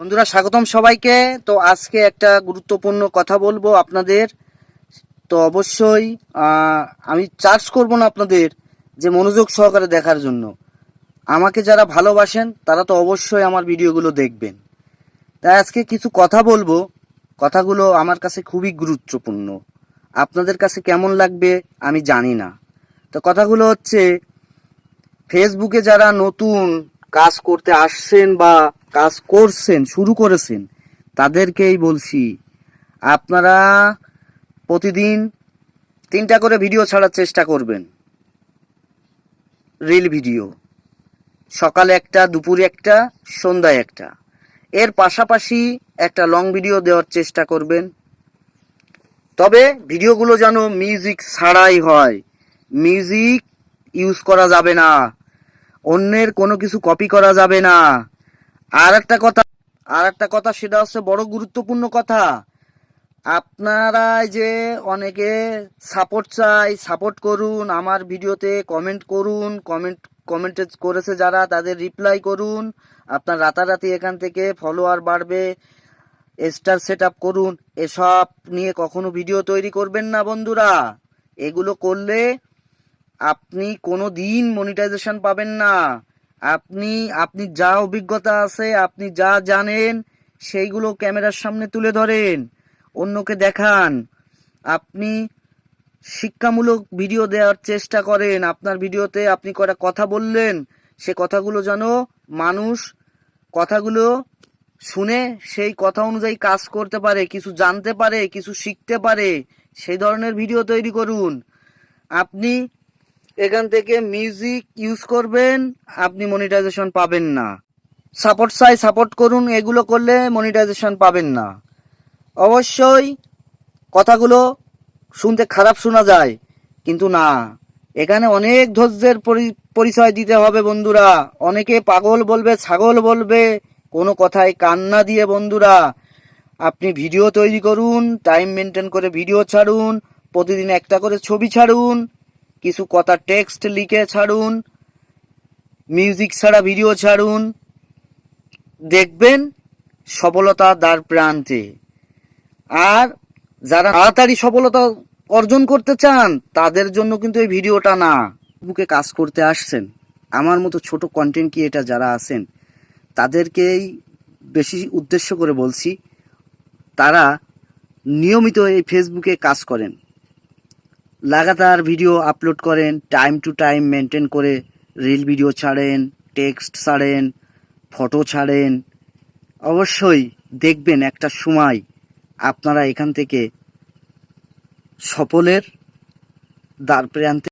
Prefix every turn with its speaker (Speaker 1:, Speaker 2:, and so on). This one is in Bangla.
Speaker 1: বন্ধুরা স্বাগতম সবাইকে। তো আজকে একটা গুরুত্বপূর্ণ কথা বলবো আপনাদের। তো অবশ্যই আমি চার্জ করব না আপনাদের, যে মনোযোগ সহকারে দেখার জন্য। আমাকে যারা ভালোবাসেন তারা তো অবশ্যই আমার ভিডিওগুলো দেখবেন। তাই আজকে কিছু কথা বলবো, কথাগুলো আমার কাছে খুবই গুরুত্বপূর্ণ। আপনাদের কাছে কেমন লাগবে আমি জানি না। তো কথাগুলো হচ্ছে, ফেসবুকে যারা নতুন কাজ করতে আসছেন বা কাজ করছেন, শুরু করেছেন, তাদেরকেই বলছি, আপনারা প্রতিদিন 3টা করে ভিডিও ছাড়ার চেষ্টা করবেন। রিল ভিডিও সকালে একটা, দুপুরে একটা, সন্ধ্যায় একটা। এর পাশাপাশি একটা লং ভিডিও দেওয়ার চেষ্টা করবেন। তবে ভিডিওগুলো যেন মিউজিক ছাড়াই হয়। মিউজিক ইউজ করা যাবে না, অন্যের কোনো কিছু কপি করা যাবে না। আর একটা কথা সেটা হচ্ছে বড় গুরুত্বপূর্ণ কথা। আপনারা যে অনেকে সাপোর্ট চাই, সাপোর্ট করুন, আমার ভিডিওতে কমেন্ট করুন, কমেন্টে করেছে যারা তাদের রিপ্লাই করুন। আপনার রাতারাতি এখান থেকে ফলোয়ার বাড়বে, স্টার সেট আপ করুন। এসব নিয়ে কখনো ভিডিও তৈরি করবেন না বন্ধুরা। এগুলো করলে আপনি কোনো দিন মনিটাইজেশন পাবেন না। আপনি আপনি যা অভিজ্ঞতা আছে, আপনি যা জানেন, সেইগুলো ক্যামেরার সামনে তুলে ধরেন, অন্যকে দেখান। আপনি শিক্ষামূলক ভিডিও দেওয়ার চেষ্টা করেন। আপনার ভিডিওতে আপনি কটা কথা বললেন, সে কথাগুলো যেন মানুষ কথাগুলো শুনে সেই কথা অনুযায়ী কাজ করতে পারে, কিছু জানতে পারে, কিছু শিখতে পারে। সেই ধরনের ভিডিও তৈরি করুন। আপনি এখান থেকে মিউজিক ইউজ করবেন, আপনি মনিটাইজেশন পাবেন না। সাপোর্ট চাই, সাপোর্ট করুন, এগুলো করলে মনিটাইজেশন পাবেন না। অবশ্যই কথাগুলো শুনতে খারাপ শোনা যায়, কিন্তু না, এখানে অনেক ধৈর্যের পরিচয় দিতে হবে বন্ধুরা। অনেকে পাগল বলবে, ছাগল বলবে, কোনো কথায় কান না দিয়ে বন্ধুরা আপনি ভিডিও তৈরি করুন, টাইম মেনটেন করে ভিডিও ছাড়ুন, প্রতিদিন একটা করে ছবি ছাড়ুন, কিছু কথা টেক্সট লিখে ছাড়ুন, মিউজিক ছাড়া ভিডিও ছাড়ুন। দেখবেন সফলতা দ্বার প্রান্তে। আর যারা তাড়াতাড়ি সফলতা অর্জন করতে চান, তাদের জন্য কিন্তু এই ভিডিওটা না। বুকে কাজ করতে আসছেন, আমার মতো ছোট কন্টেন্ট ক্রিয়েটার যারা আছেন, তাদেরকেই বেশি উদ্দেশ্য করে বলছি। তারা নিয়মিত এই ফেসবুকে কাজ করেন, লাগাতার ভিডিও আপলোড করেন, টাইম টু টাইম মেনটেন করে রিল ভিডিও ছাড়েন, টেক্সট ছাড়েন, ফটো ছাড়েন। অবশ্যই দেখবেন একটা সময় আপনারা এখান থেকে সফলের দ্বার প্রান্তে